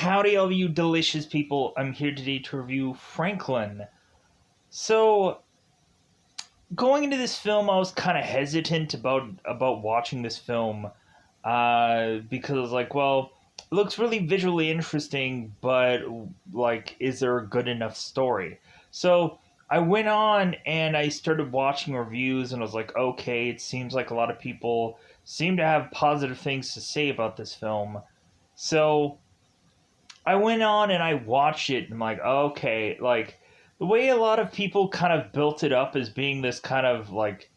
Howdy, all you delicious people. I'm here today to review Franklyn. So, going into this film, I was kind of hesitant about watching this film because I was like, well, it looks really visually interesting, but like, is there a good enough story? So, I went on and I started watching reviews, and I was like, okay, it seems like a lot of people seem to have positive things to say about this film. So, I went on and I watched it and I'm like, okay, like the way a lot of people kind of built it up as being this kind of like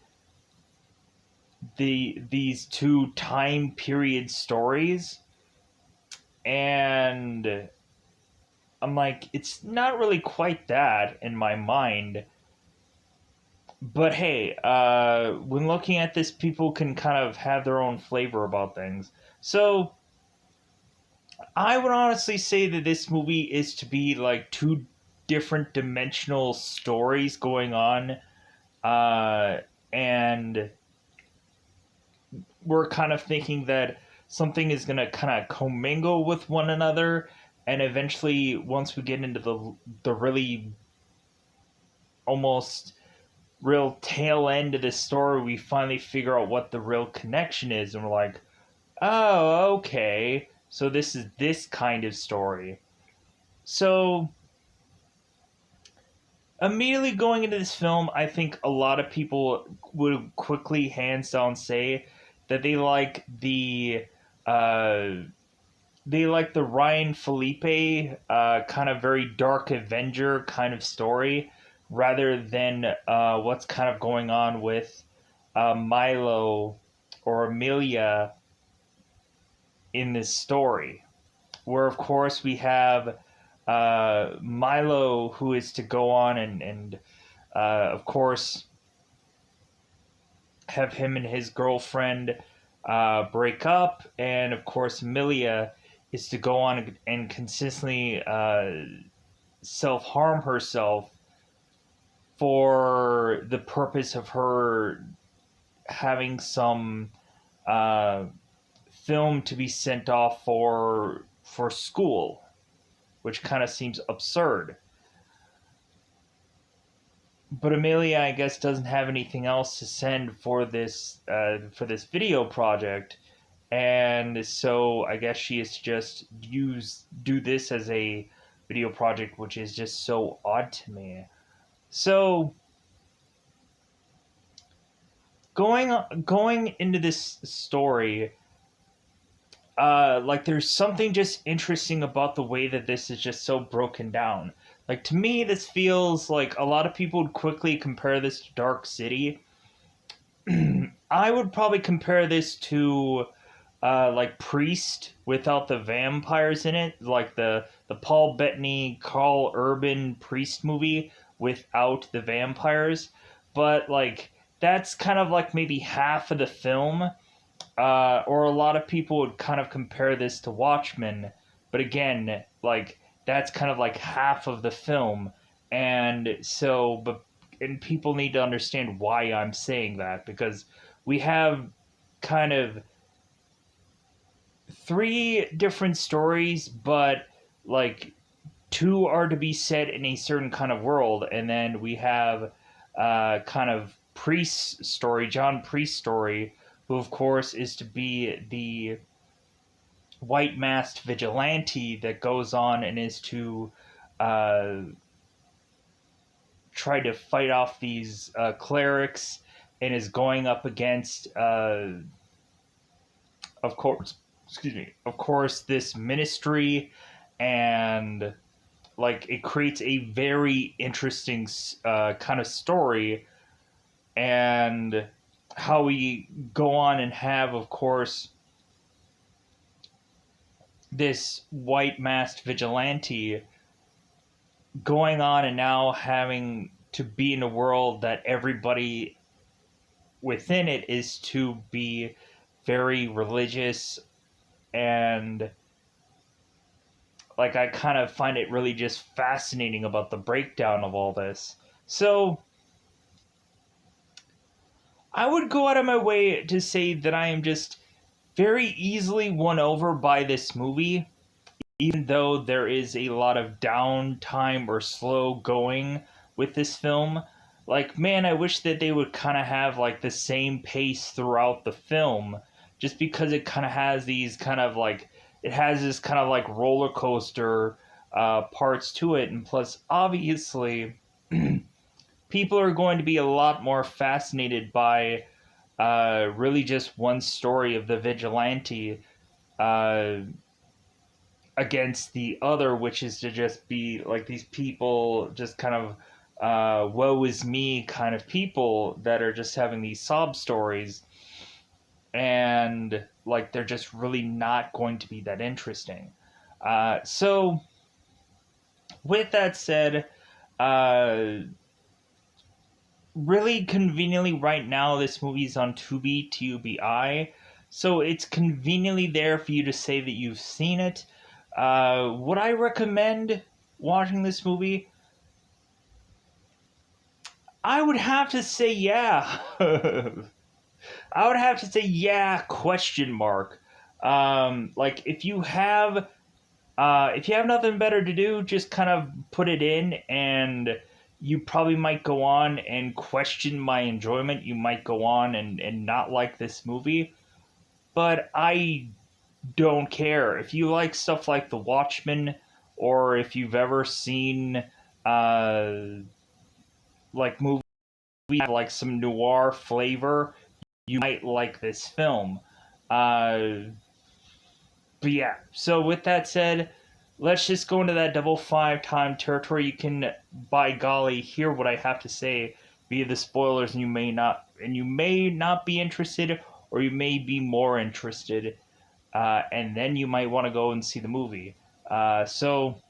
these two time period stories, and I'm like, it's not really quite that in my mind. But hey, when looking at this, people can kind of have their own flavor about things. So I would honestly say that this movie is to be like two different dimensional stories going on, uh, and we're kind of thinking that something is going to kind of commingle with one another, and eventually, once we get into the really almost real tail end of this story, we finally figure out what the real connection is, and we're like, oh, okay, so this is this kind of story. So immediately going into this film, I think a lot of people would quickly, hands down, say that uh, they like the Ryan Felipe kind of very dark Avenger kind of story, rather than what's kind of going on with Milo or Amelia in this story. Where of course we have Milo, who is to go on and of course have him and his girlfriend break up, and of course Amelia is to go on and consistently self harm herself for the purpose of her having some uh, film to be sent off for school, which kind of seems absurd. But Amelia, I guess, doesn't have anything else to send for this video project, and so I guess she is to just do this as a video project, which is just so odd to me. So going into this story, like there's something just interesting about the way that this is just so broken down. Like to me, this feels like a lot of people would quickly compare this to Dark City. I would probably compare this to like Priest without the vampires in it, like the Paul Bettany, Carl Urban Priest movie without the vampires. But like that's kind of like maybe half of the film, or a lot of people would kind of compare this to Watchmen, but again, like that's kind of like half of the film, and so but and people need to understand why I'm saying that, because we have kind of three different stories, but like two are to be set in a certain kind of world, and then we have kind of Priest's story, John Priest's story, who of course is to be the white masked vigilante that goes on and is to uh, try to fight off these clerics, and is going up against of course, excuse me, of course, this ministry, and like it creates a very interesting kind of story, and how we go on and have, of course, this white masked vigilante going on and now having to be in a world that everybody within it is to be very religious, and like I kind of find it really just fascinating about the breakdown of all this. So I would go out of my way to say that I am just very easily won over by this movie. even though there is a lot of downtime or slow going with this film, like, man, I wish that they would kind of have like the same pace throughout the film, just because it kind of has these kind of like, it has this kind of like roller coaster parts to it. And plus, obviously, people are going to be a lot more fascinated by really just one story of the vigilante uh, against the other, which is to just be like these people, just kind of woe is me kind of people that are just having these sob stories, and like they're just really not going to be that interesting. So, with that said, uh, really conveniently right now this movie's on Tubi, TUBI, so it's conveniently there for you to say that you've seen it. Would I recommend watching this movie? I would have to say yeah. I would have to say yeah, question mark. Like if you have nothing better to do, just kind of put it in, and you probably might go on and question my enjoyment. You might go on and not like this movie, but I don't care. If you like stuff like The Watchmen, or if you've ever seen uh, like movies have like some noir flavor, you might like this film. Uh, but yeah, so with that said, let's just go into that double five time territory. You can, by golly, hear what I have to say via the spoilers, and you may not be interested, or you may be more interested, and then you might want to go and see the movie. So,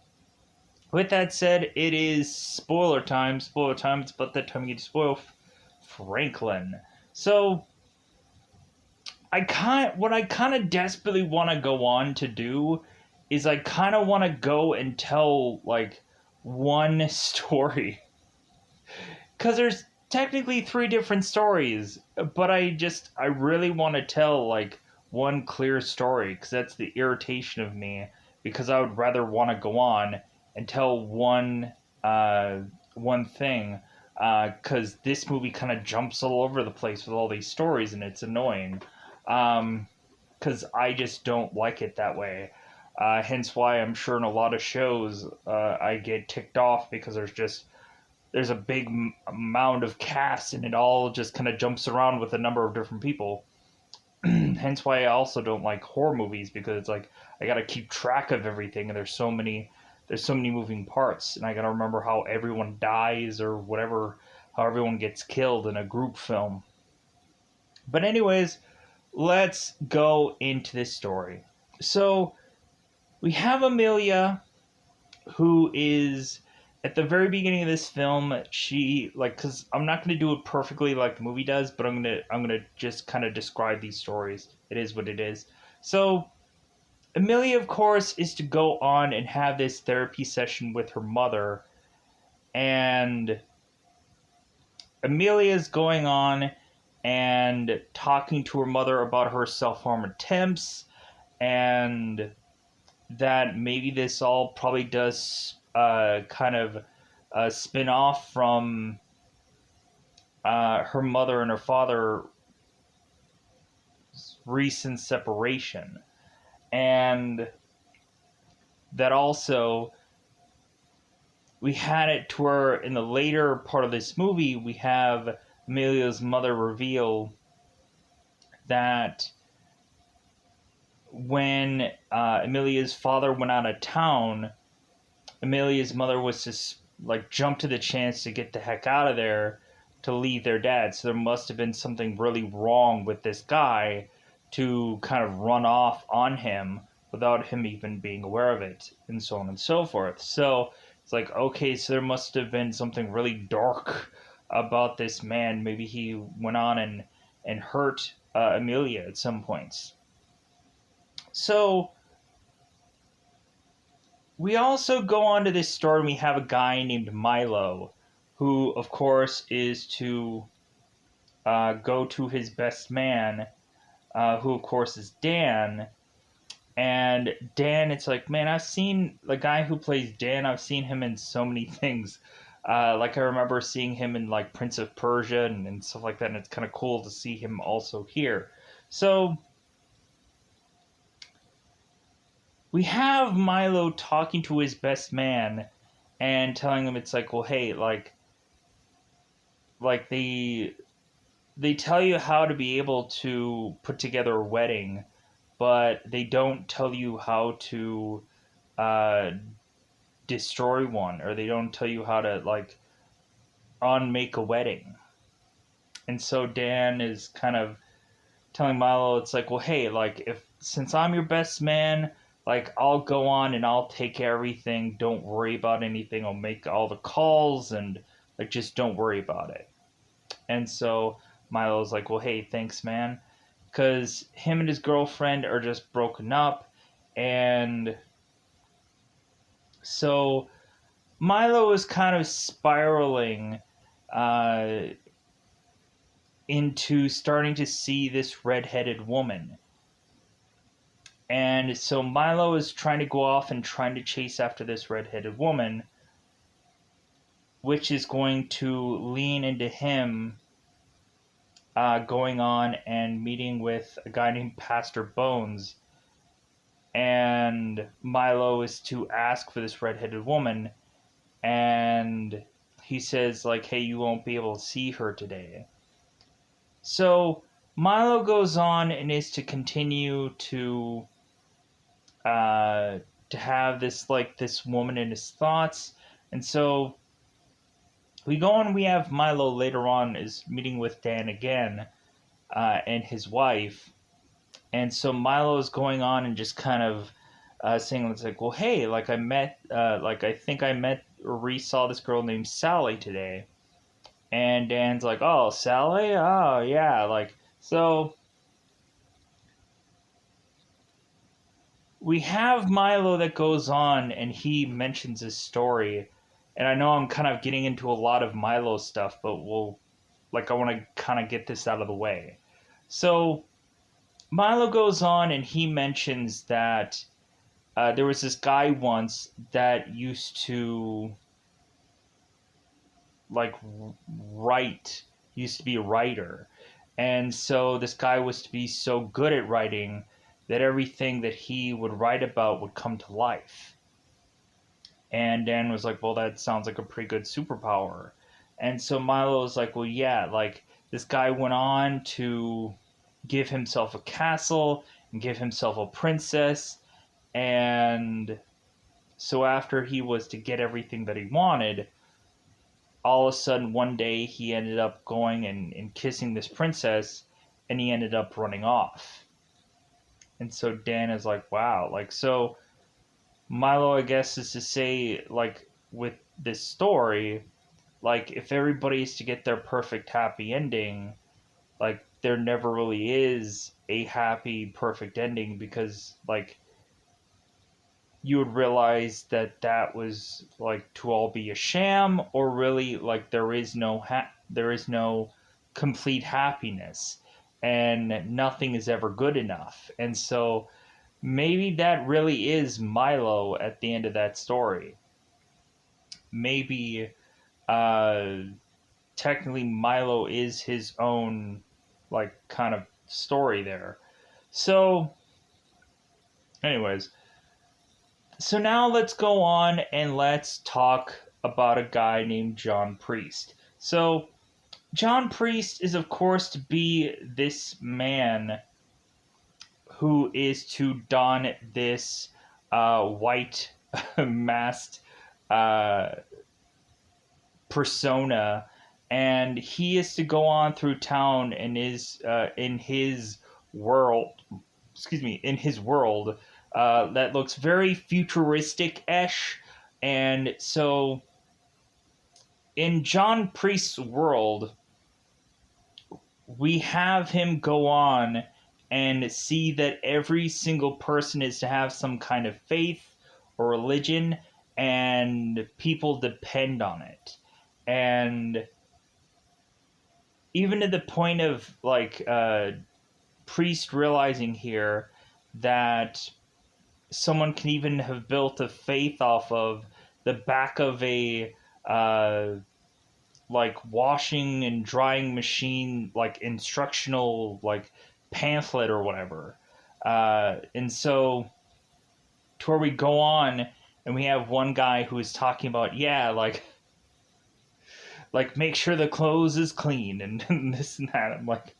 with that said, it is spoiler time. Spoiler time. It's about that time you get to spoil Franklyn. So, what I kind of desperately want to go on to do is I kind of want to go and tell like one story, because there's technically three different stories, but I really want to tell like one clear story, because that's the irritation of me, because I would rather want to go on and tell uh one thing, because this movie kind of jumps all over the place with all these stories, and it's annoying. Because I just don't like it that way. Hence why I'm sure in a lot of shows I get ticked off, because there's a big amount of cast, and it all just kind of jumps around with a number of different people. Hence why I also don't like horror movies, because it's like I got to keep track of everything, and there's so many moving parts, and I got to remember how everyone dies or whatever, how everyone gets killed in a group film. But anyways, let's go into this story. So we have Amelia, who is at the very beginning of this film. She like, because I'm not going to do it perfectly like the movie does, but I'm gonna just kind of describe these stories. It is what it is. So Amelia, of course, is to go on and have this therapy session with her mother, and Amelia's going on and talking to her mother about her self harm attempts, and that maybe this all probably does kind of spin off from her mother and her father's recent separation. And that also, we had it to where in the later part of this movie, we have Amelia's mother reveal that when Amelia's father went out of town, Amelia's mother was just like jump to the chance to get the heck out of there, to leave their dad. So there must have been something really wrong with this guy to kind of run off on him without him even being aware of it, and so on and so forth. So it's like, okay, so there must have been something really dark about this man. Maybe he went on and hurt Amelia at some points. So we also go on to this story, and we have a guy named Milo, who, of course, is to go to his best man, who, of course, is Dan, And Dan, it's like, man, I've seen the guy who plays Dan. I've seen him in so many things. Like I remember seeing him in like Prince of Persia and stuff like that. And it's kind of cool to see him also here. So we have Milo talking to his best man and telling him it's like, well, hey, like they tell you how to be able to put together a wedding, but they don't tell you how to uh, destroy one, or they don't tell you how to like unmake a wedding. And so Dan is kind of telling Milo, it's like, well, hey, like if since I'm your best man, like I'll go on and I'll take care of everything. Don't worry about anything. I'll make all the calls and like just don't worry about it. And so Milo's like, well, hey, thanks, man, because him and his girlfriend are just broken up, and so Milo is kind of spiraling uh, into starting to see this redheaded woman. And so Milo is trying to go off and trying to chase after this redheaded woman, which is going to lean into him going on and meeting with a guy named Pastor Bones. And Milo is to ask for this redheaded woman, and he says like, hey, you won't be able to see her today. So Milo goes on and is to continue to have this like this woman in his thoughts. And so we go on, we have Milo later on is meeting with Dan again, and his wife. And so Milo is going on and just kind of saying, it's like, well, hey, like I think I met or re-saw this girl named Sally today. And Dan's like, oh, Sally? Oh, yeah. Like, so we have Milo that goes on and he mentions his story. And I know I'm kind of getting into a lot of Milo stuff, but I want to kind of get this out of the way. So Milo goes on and he mentions that there was this guy once that used to like write, he used to be a writer. And so this guy was to be so good at writing that everything that he would write about would come to life. And Dan was like, well, that sounds like a pretty good superpower. And so Milo was like, well, yeah, like this guy went on to give himself a castle and give himself a princess. And so after he was to get everything that he wanted, all of a sudden one day he ended up going and kissing this princess, and he ended up running off. And so Dan is like, wow, like, so Milo, I guess, is to say, like, with this story, like, if everybody is to get their perfect happy ending, like, there never really is a happy perfect ending, because like you would realize that that was like to all be a sham, or really like there is no complete happiness, and nothing is ever good enough. And so maybe that really is Milo at the end of that story. Maybe uh technically Milo is his own like kind of story there. So anyways, so now let's go on and let's talk about a guy named John Priest. So John Priest is, of course, to be this man who is to don this white masked uh, persona, and he is to go on through town and is in his world. Excuse me, in his world that looks very futuristic-ish. And so in John Priest's world, we have him go on and see that every single person is to have some kind of faith or religion, and people depend on it. And even to the point of like Priest realizing here that someone can even have built a faith off of the back of a like washing and drying machine, like instructional like pamphlet or whatever. And so to where we go on and we have one guy who is talking about, yeah, like make sure the clothes is clean and this and that. I'm like,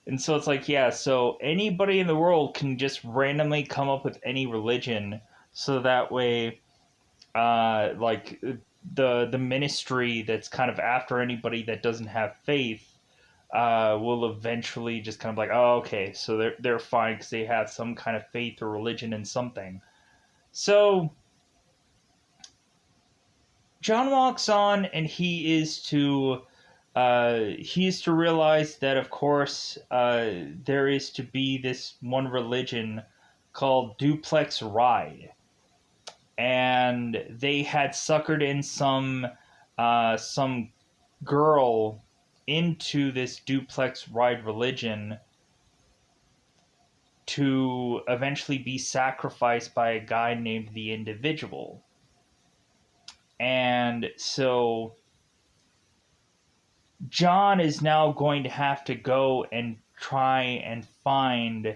and so it's like, yeah, so anybody in the world can just randomly come up with any religion, so that way, like the ministry that's kind of after anybody that doesn't have faith, will eventually just kind of like, oh, okay, so they're fine because they have some kind of faith or religion in something. So John walks on, and he is to realize that, of course, there is to be this one religion called Duplex Ride, and they had suckered in some girl into this Duplex Ride religion to eventually be sacrificed by a guy named the Individual. And so John is now going to have to go and try and find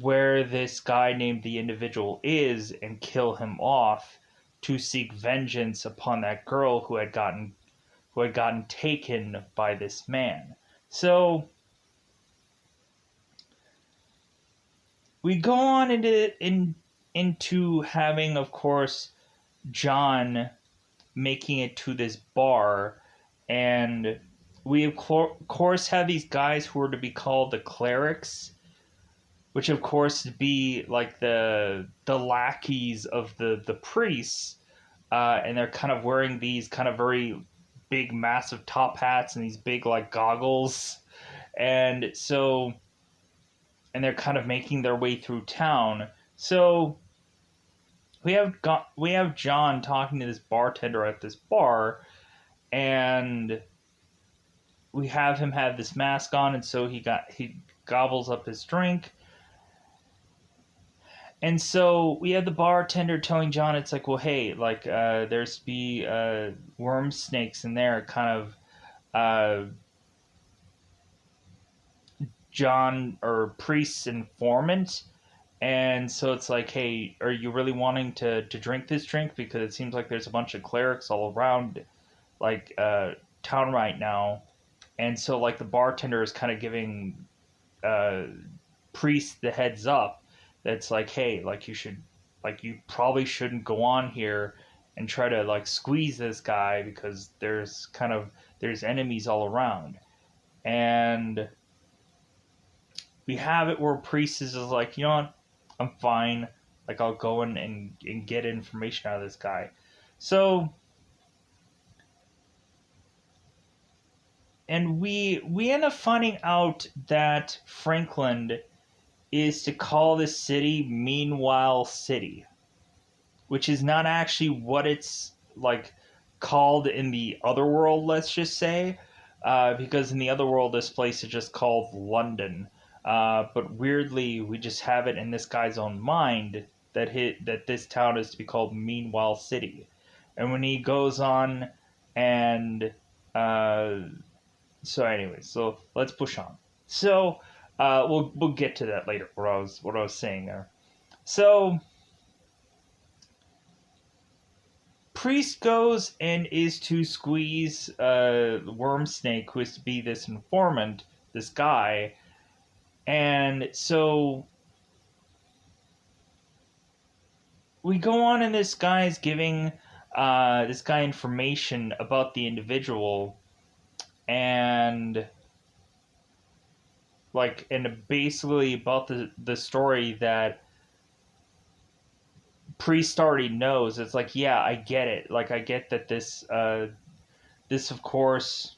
where this guy named the Individual is and kill him off to seek vengeance upon that girl who had gotten taken by this man. So we go on into having, of course, John making it to this bar, and we of course have these guys who are to be called the Clerics, which of course be like the lackeys of the priests, and they're kind of wearing these kind of very big, massive top hats and these big like goggles, and so and they're kind of making their way through town. So we have John talking to this bartender at this bar, and we have him have this mask on, and so he gobbles up his drink. And so we have the bartender telling John, it's like, well, hey, like, there's be worm snakes in there, kind of, John or priest's informant. And so it's like, hey, are you really wanting to drink this drink? Because it seems like there's a bunch of clerics all around, like, town right now. And so, like, the bartender is kind of giving priest the heads up that's like, hey, like, you probably shouldn't go on here and try to, like, squeeze this guy because there's enemies all around. And we have it where priest is like, you know what, I'm fine. Like, I'll go in and get information out of this guy. So, and we end up finding out that Franklyn is to call this city Meanwhile City, which is not actually what it's like called in the other world, let's just say, because in the other world this place is just called London. But weirdly, we just have it in this guy's own mind that this town is to be called Meanwhile City. And when he goes on and so anyway, so let's push on. So we'll get to that later. What I was saying there. So Priest goes and is to squeeze Worm Snake, who is to be this informant, this guy, and so we go on, and this guy's giving this guy information about the Individual, and like, and basically about the story that Priest already knows. It's like, yeah, I get it. Like, I get that this of course,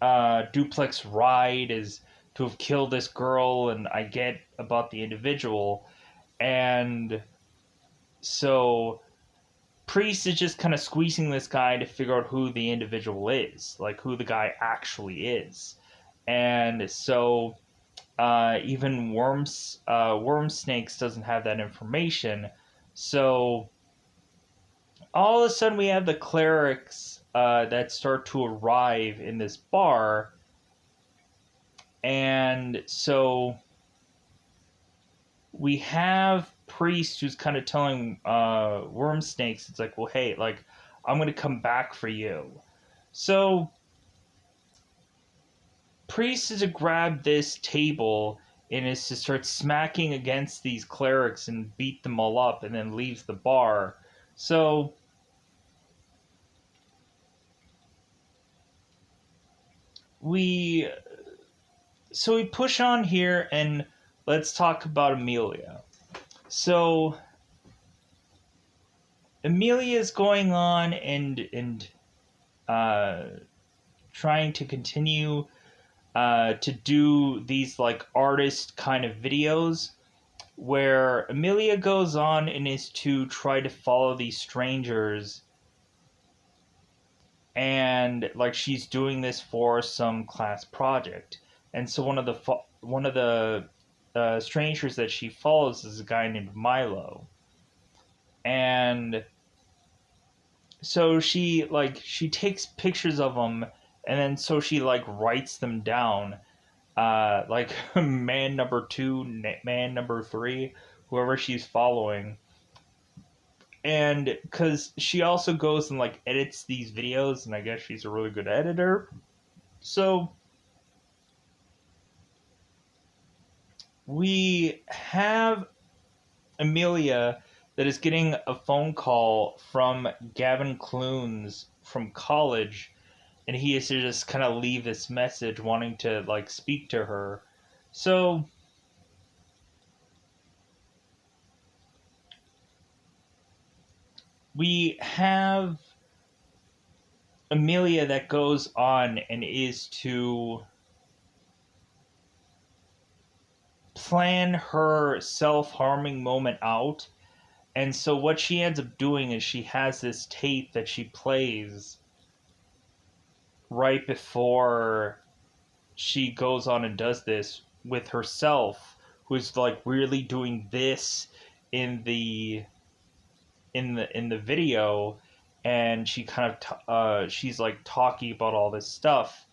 Duplex Ride is to have killed this girl, and I get about the Individual, and so Priest is just kind of squeezing this guy to figure out who the Individual is, like who the guy actually is. And so Even worm snakes doesn't have that information. So all of a sudden we have the clerics that start to arrive in this bar, and so we have priest who's kind of telling worm snakes, it's like, well, hey, like, I'm gonna come back for you. So priest is to grab this table and is to start smacking against these clerics and beat them all up, and then leaves the bar. So we we push on here, and let's talk about Amelia. So Amelia is going on and trying to continue to do these like artist kind of videos, where Amelia goes on and is to try to follow these strangers, and like she's doing this for some class project. And so one of the strangers that she follows is a guy named Milo, and so she takes pictures of him, and then so she like writes them down, like man number 2, man number 3, whoever she's following. And because she also goes and like edits these videos, and I guess she's a really good editor. So we have Amelia that is getting a phone call from Gavin Clunes from college, and he is to just kind of leave this message wanting to like speak to her. So we have Amelia that goes on and is to plan her self-harming moment out. And so what she ends up doing is she has this tape that she plays right before she goes on and does this with herself, who's like really doing this in the in the video. And she kind of she's like talking about all this stuff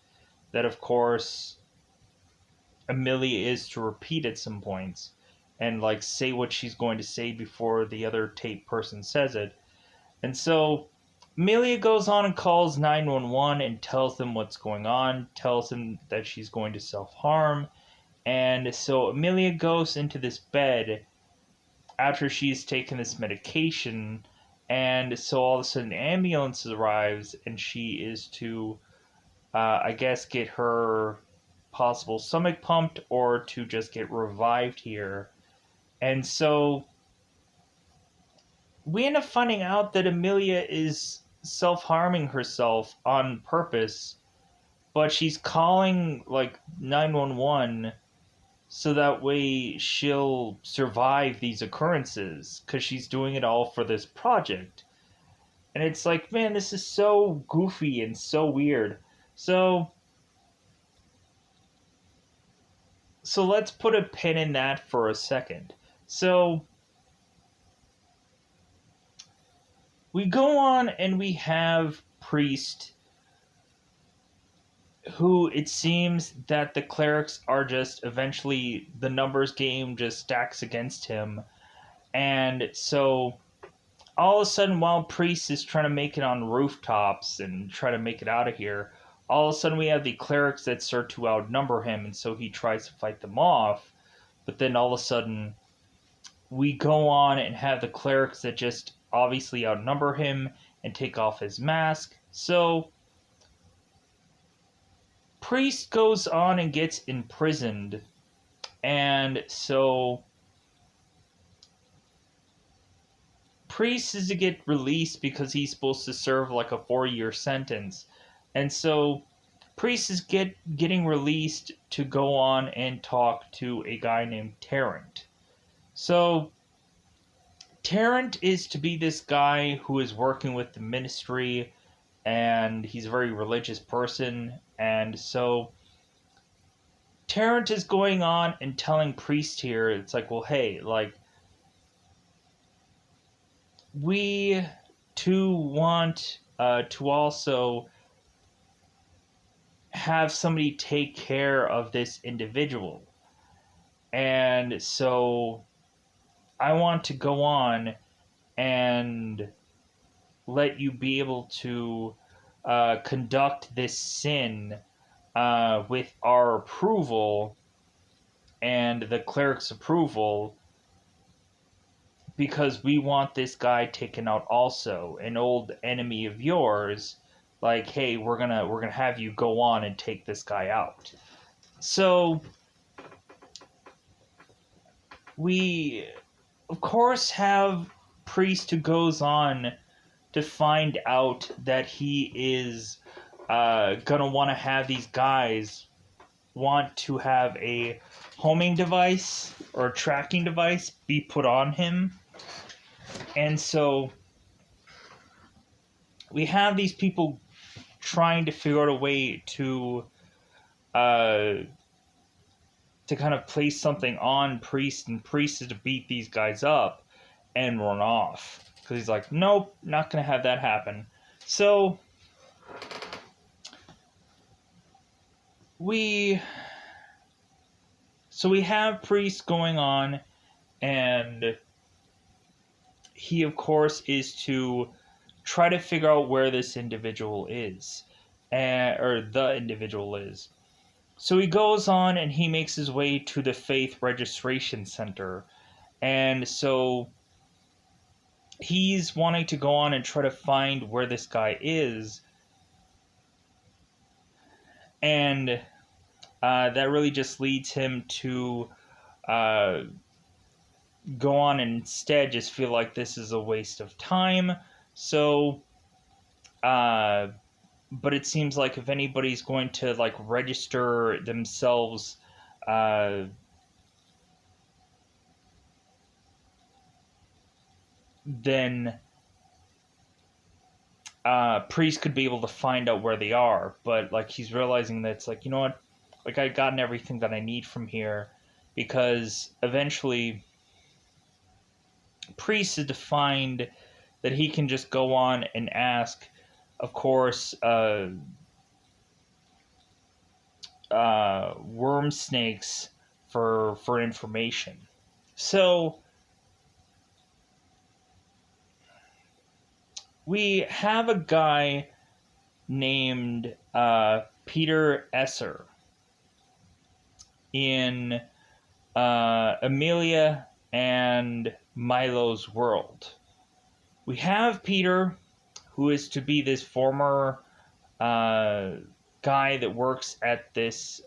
that of course Amelia is to repeat at some points, and like say what she's going to say before the other tape person says it. And so Amelia goes on and calls 911 and tells them what's going on, tells them that she's going to self-harm. And so Amelia goes into this bed after she's taken this medication, and so all of a sudden ambulance arrives, and she is to I guess get her possible stomach pumped or to just get revived here. And so we end up finding out that Amelia is self-harming herself on purpose, but she's calling like 911 so that way she'll survive these occurrences, because she's doing it all for this project. And it's like, man, this is so goofy and so weird. So let's put a pin in that for a second. So we go on and we have Priest, who it seems that the clerics are just eventually, the numbers game just stacks against him. And so all of a sudden, while Priest is trying to make it on rooftops and try to make it out of here, all of a sudden we have the clerics that start to outnumber him, and so he tries to fight them off. But then all of a sudden we go on and have the clerics that just obviously outnumber him and take off his mask. So Priest goes on and gets imprisoned, and so Priest is to get released because he's supposed to serve like a 4-year sentence. And so Priest is getting released to go on and talk to a guy named Tarrant. So Tarrant is to be this guy who is working with the ministry, and he's a very religious person. And so Tarrant is going on and telling Priest here, it's like, well, hey, like, we too want to also have somebody take care of this individual. And so I want to go on and let you be able to conduct this sin with our approval and the cleric's approval, because we want this guy taken out also, an old enemy of yours. Like, hey, we're gonna have you go on and take this guy out. So we of course have Priest who goes on to find out that he is gonna want to have these guys want to have a homing device or a tracking device be put on him. And so we have these people trying to figure out a way to kind of place something on Priest, and Priest is to beat these guys up and run off. Because he's like, nope, not going to have that happen. So we have Priest going on, and he, of course, is to try to figure out where this individual is, or the individual is. So he goes on and he makes his way to the Faith Registration Center. And so he's wanting to go on and try to find where this guy is. And that really just leads him to go on and instead just feel like this is a waste of time. So, but it seems like if anybody's going to like register themselves, then Priest could be able to find out where they are. But like he's realizing that it's like, you know what, like I've gotten everything that I need from here, because eventually Priest is to find that he can just go on and ask, of course, worm snakes for information. So we have a guy named Peter Esser in Amelia and Milo's world. We have Peter, who is to be this former guy that works at this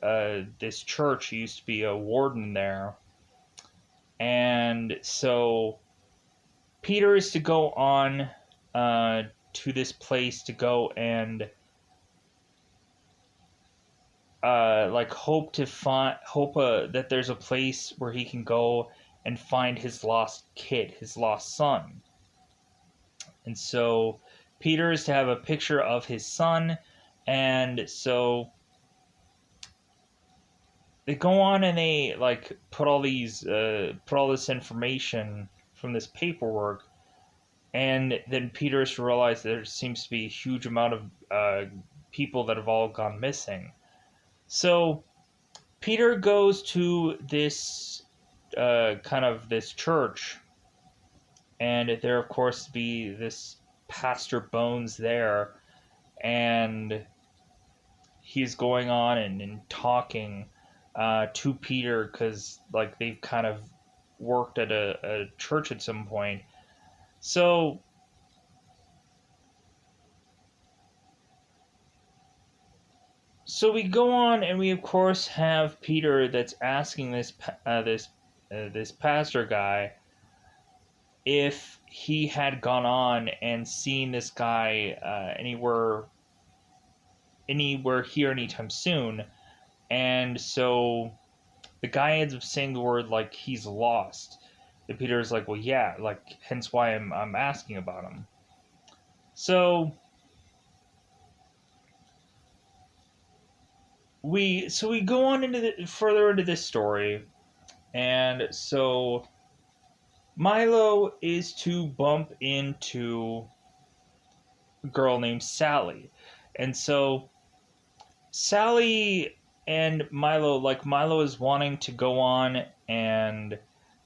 church. He used to be a warden there. And so Peter is to go on to this place to go and hope that there's a place where he can go and find his lost kid, his lost son. And so Peter is to have a picture of his son, and so they go on and they like put all this information from this paperwork, and then Peter is to realize that there seems to be a huge amount of people that have all gone missing. So Peter goes to this this church, and there of course be this Pastor Bones there, and he's going on and talking to Peter, because like they've kind of worked at a church at some point. So we go on, and we of course have Peter that's asking this pastor guy if he had gone on and seen this guy anywhere here anytime soon. And so the guy ends up saying the word like he's lost. And Peter's like, well, yeah, like hence why I'm asking about him. So we go on into further into this story, and so Milo is to bump into a girl named Sally, and so Sally and Milo, like Milo is wanting to go on, and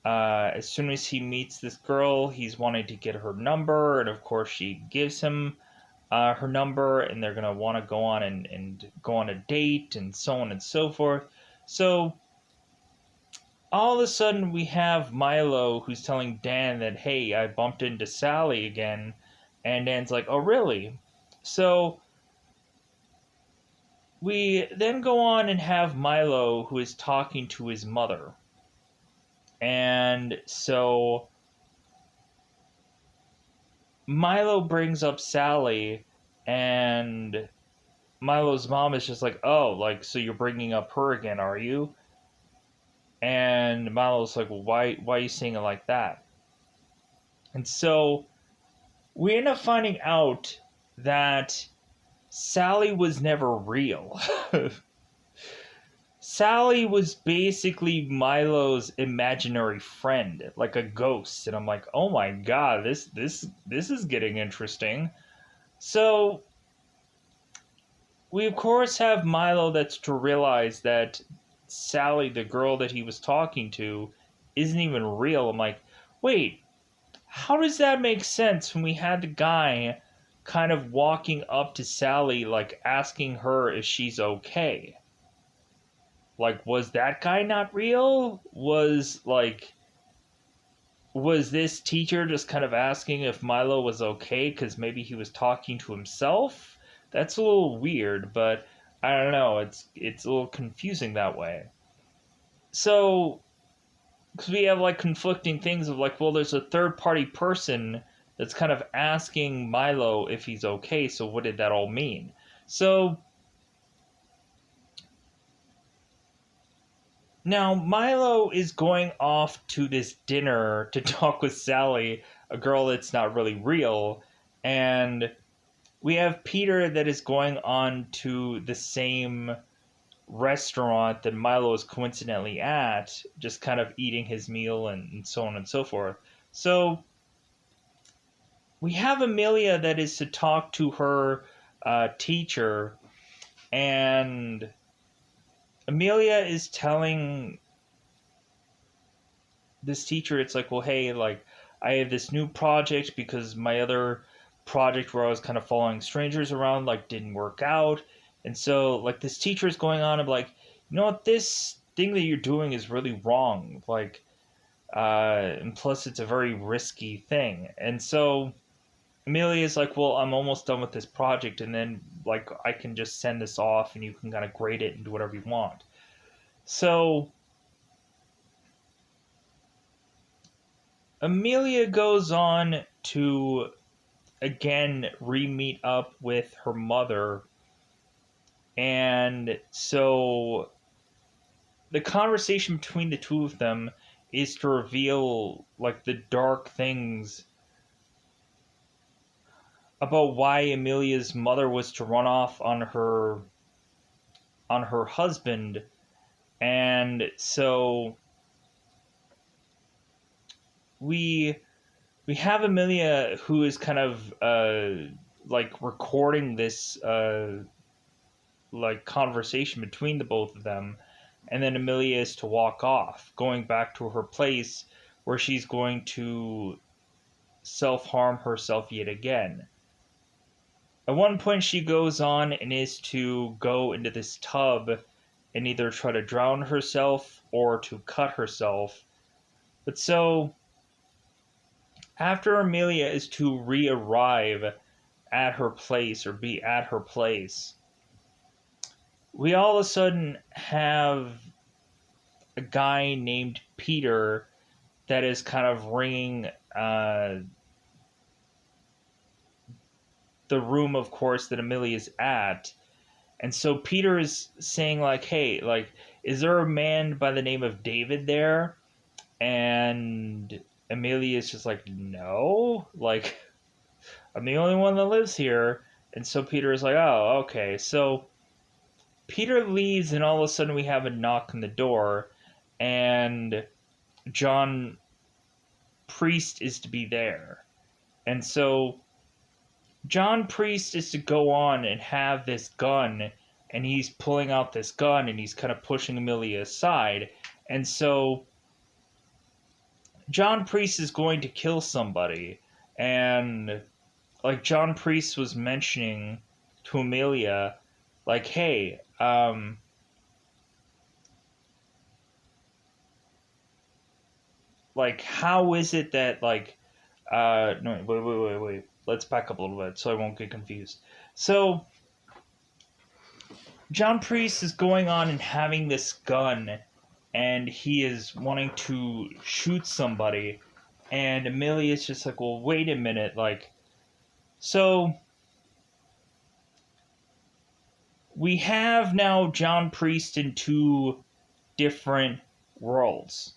as soon as he meets this girl, he's wanting to get her number, and of course she gives him her number, and they're gonna want to go on and go on a date, and so on and so forth. So all of a sudden, we have Milo who's telling Dan that, hey, I bumped into Sally again, and Dan's like, oh, really? So we then go on and have Milo who is talking to his mother. And so Milo brings up Sally, and Milo's mom is just like, oh, like, so you're bringing up her again, are you? And Milo's like, well, why are you saying it like that? And so we end up finding out that Sally was never real. Sally was basically Milo's imaginary friend, like a ghost, and I'm like, oh my god, this is getting interesting. So we of course have Milo that's to realize that Sally, the girl that he was talking to, isn't even real. I'm like, wait, how does that make sense when we had the guy kind of walking up to Sally, like asking her if she's okay? Like, was that guy not real? Was this teacher just kind of asking if Milo was okay because maybe he was talking to himself? That's a little weird, but I don't know. It's a little confusing that way. So, because we have like conflicting things of like, well, there's a third party person that's kind of asking Milo if he's okay. So, what did that all mean? So now Milo is going off to this dinner to talk with Sally, a girl that's not really real, and we have Peter that is going on to the same restaurant that Milo is coincidentally at, just kind of eating his meal and so on and so forth. So we have Amelia that is to talk to her teacher, and Amelia is telling this teacher, it's like, well, hey, like, I have this new project because my other project where I was kind of following strangers around, like, didn't work out. And so, like, this teacher is going on and, like, you know what, this thing that you're doing is really wrong. Like, and plus, it's a very risky thing. And so, Amelia is like, well, I'm almost done with this project, and then, like, I can just send this off and you can kind of grade it and do whatever you want. So, Amelia goes on to again re-meet up with her mother, and so the conversation between the two of them is to reveal like the dark things about why Amelia's mother was to run off on her husband. And so we we have Amelia who is kind of like recording this like conversation between the both of them, and then Amelia is to walk off, going back to her place where she's going to self-harm herself yet again. At one point she goes on and is to go into this tub and either try to drown herself or to cut herself. But so after Amelia is to re-arrive at her place or be at her place, we all of a sudden have a guy named Peter that is kind of ringing the room, of course, that Amelia's at. And so Peter is saying, like, hey, like, is there a man by the name of David there? And Amelia is just like, no, like, I'm the only one that lives here. And so Peter is like, oh, okay. So Peter leaves, and all of a sudden we have a knock on the door, and John Priest is to be there. And so John Priest is to go on and have this gun, and he's pulling out this gun, and he's kind of pushing Amelia aside. And so John Priest is going to kill somebody, and like John Priest was mentioning to Amelia, like, hey, like, how is it that, like, no, wait. Let's back up a little bit so I won't get confused. So, John Priest is going on and having this gun, and he is wanting to shoot somebody, and Amelia's just like, well, wait a minute, like, so we have now John Priest in two different worlds,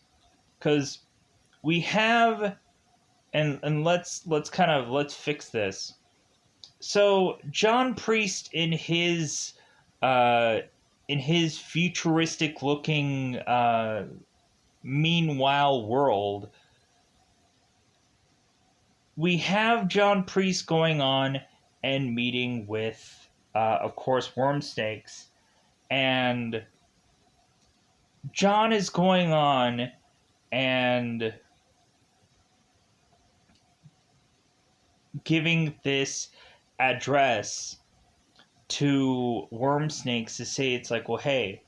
because we have, and let's fix this. So John Priest in his futuristic looking meanwhile world, we have John Priest going on and meeting with of course worm snakes, and John is going on and giving this address to worm snakes to say, it's like, well, hey,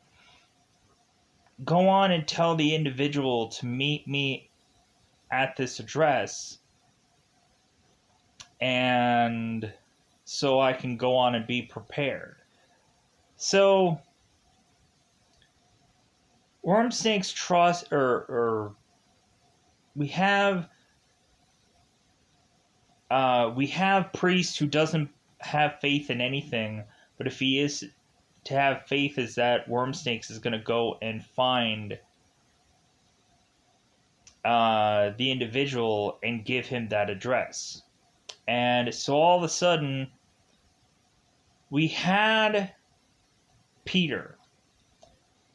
go on and tell the individual to meet me at this address, and so I can go on and be prepared. So worm snakes trust, or we have Priest who doesn't have faith in anything, but if he is to have faith, is that worm snakes is going to go and find the individual and give him that address. And so all of a sudden we had Peter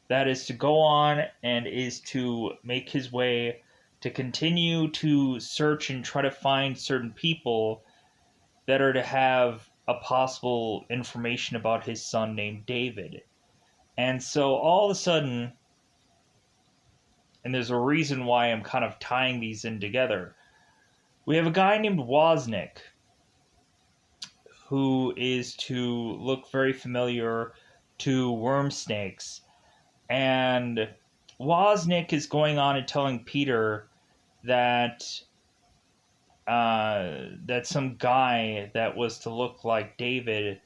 that is to go on and is to make his way to continue to search and try to find certain people that are to have a possible information about his son named David. And so all of a sudden, and there's a reason why I'm kind of tying these in together, we have a guy named Wozniak who is to look very familiar to worm snakes. And Wozniak is going on and telling Peter that that some guy that was to look like David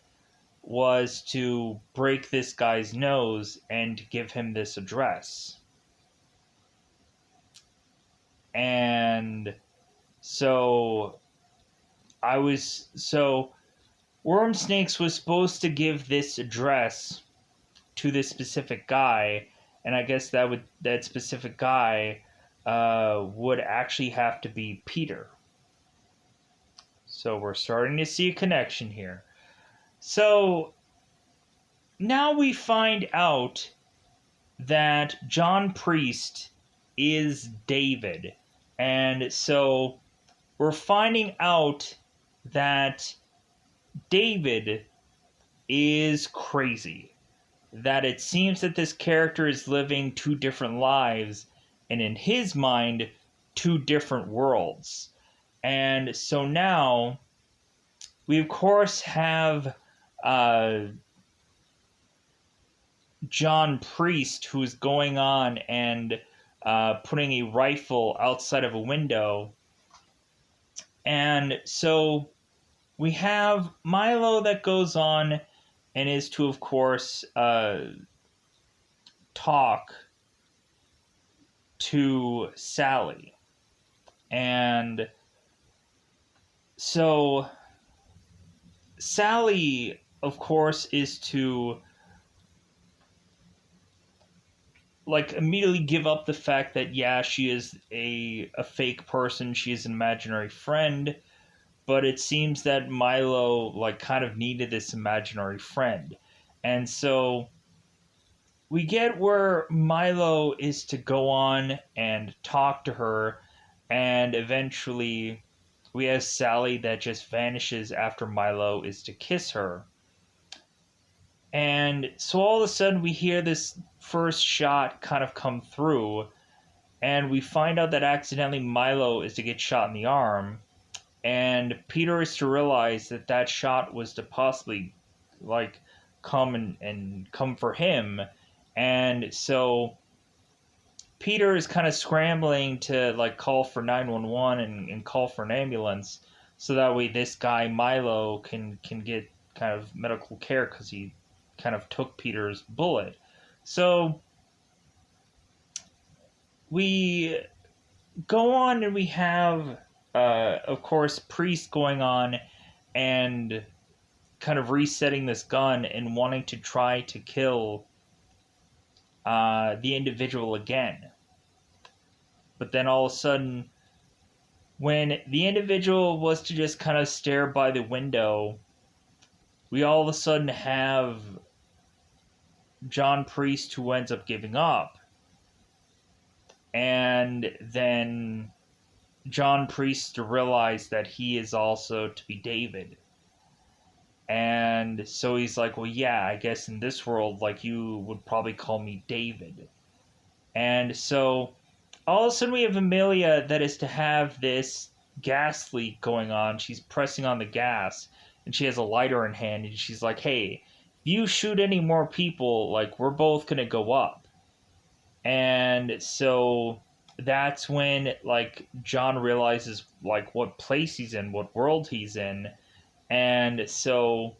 was to break this guy's nose and give him this address. And so Worm Snakes was supposed to give this address to this specific guy, and I guess that specific guy would actually have to be Peter. So we're starting to see a connection here. So now we find out that John Priest is David. And so we're finding out that David is crazy. That it seems that this character is living two different lives, and in his mind, two different worlds. And so now we of course have John Priest, who's going on and putting a rifle outside of a window. And so we have Milo that goes on and is to, of course, talk to Sally. And so Sally, of course, is to immediately give up the fact that, yeah, she is a fake person, she is an imaginary friend, but it seems that Milo kind of needed this imaginary friend. And so we get where Milo is to go on and talk to her, and eventually we have Sally that just vanishes after Milo is to kiss her. And so all of a sudden we hear this first shot kind of come through, and we find out that accidentally Milo is to get shot in the arm, and Peter is to realize that that shot was to possibly like come and come for him. And so Peter is kind of scrambling to like call for 911 and call for an ambulance, so that way this guy Milo can get kind of medical care, because he kind of took Peter's bullet. So we go on and we have of course Priest going on and kind of resetting this gun and wanting to try to kill the individual again. But then all of a sudden, when the individual was to just kind of stare by the window, we all of a sudden have John Priest, who ends up giving up. And then John Priest to realize that he is also to be David. And so he's like, well, yeah, I guess in this world, like, you would probably call me David. And so all of a sudden we have Amelia that is to have this gas leak going on. She's pressing on the gas, and she has a lighter in hand, and she's like, hey, if you shoot any more people, like, we're both gonna go up. And so that's when, like, John realizes, like, what place he's in, what world he's in. And so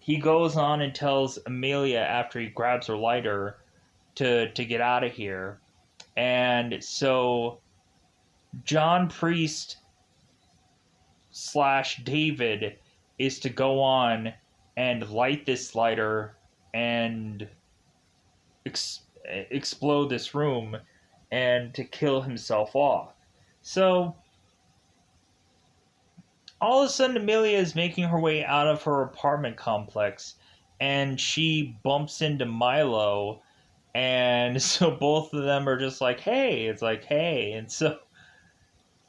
he goes on and tells Amelia, after he grabs her lighter, to get out of here. And so John Priest / David is to go on and light this lighter and explode this room and to kill himself off. So all of a sudden Amelia is making her way out of her apartment complex, and she bumps into Milo. And so both of them are just like, hey, it's like, hey. And so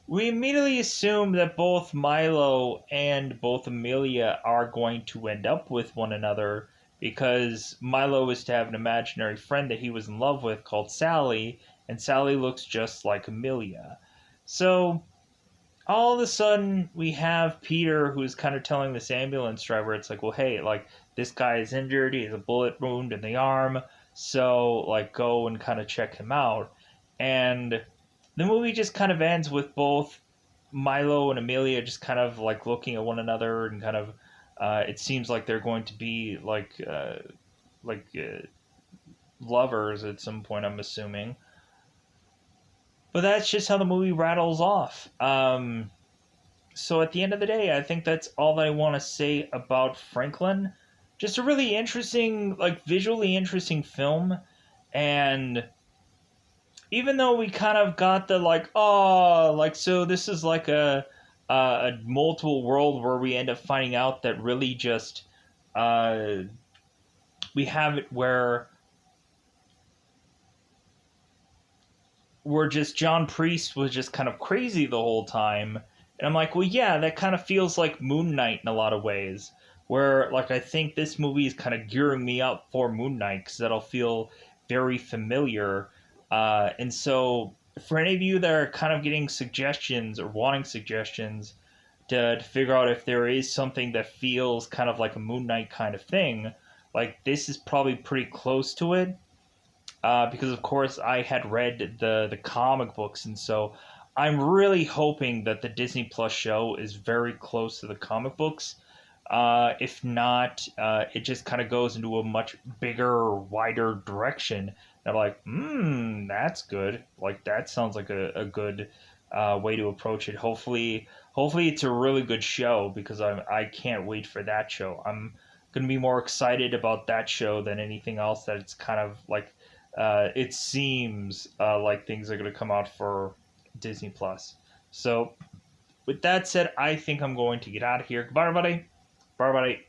we immediately assume that both Milo and both Amelia are going to end up with one another, because Milo is to have an imaginary friend that he was in love with called Sally, and Sally looks just like Amelia. So all of a sudden we have Peter, who's kind of telling this ambulance driver, it's like, well, hey, like, this guy is injured, he has a bullet wound in the arm, so, like, go and kind of check him out. And the movie just kind of ends with both Milo and Amelia just kind of, like, looking at one another, and kind of, it seems like they're going to be, like, lovers at some point, I'm assuming. But that's just how the movie rattles off. So at the end of the day, I think that's all that I want to say about Franklyn. Just a really interesting, like, visually interesting film. And even though we kind of got the, like, oh, like, so this is like a multiple world where we end up finding out that really just we have it where just John Priest was just kind of crazy the whole time. And I'm like, well, yeah, that kind of feels like Moon Knight in a lot of ways, where, like, I think this movie is kind of gearing me up for Moon Knight, because that'll feel very familiar. And so for any of you that are kind of getting suggestions or wanting suggestions to figure out if there is something that feels kind of like a Moon Knight kind of thing, like, this is probably pretty close to it. Because, of course, I had read the comic books, and so I'm really hoping that the Disney Plus show is very close to the comic books. If not, it just kind of goes into a much bigger, wider direction. And I'm like, that's good. Like, that sounds like a good way to approach it. Hopefully it's a really good show, because I can't wait for that show. I'm going to be more excited about that show than anything else that it's kind of like, it seems like things are going to come out for Disney Plus. So with that said, I think I'm going to get out of here. Goodbye, everybody. Bye, everybody.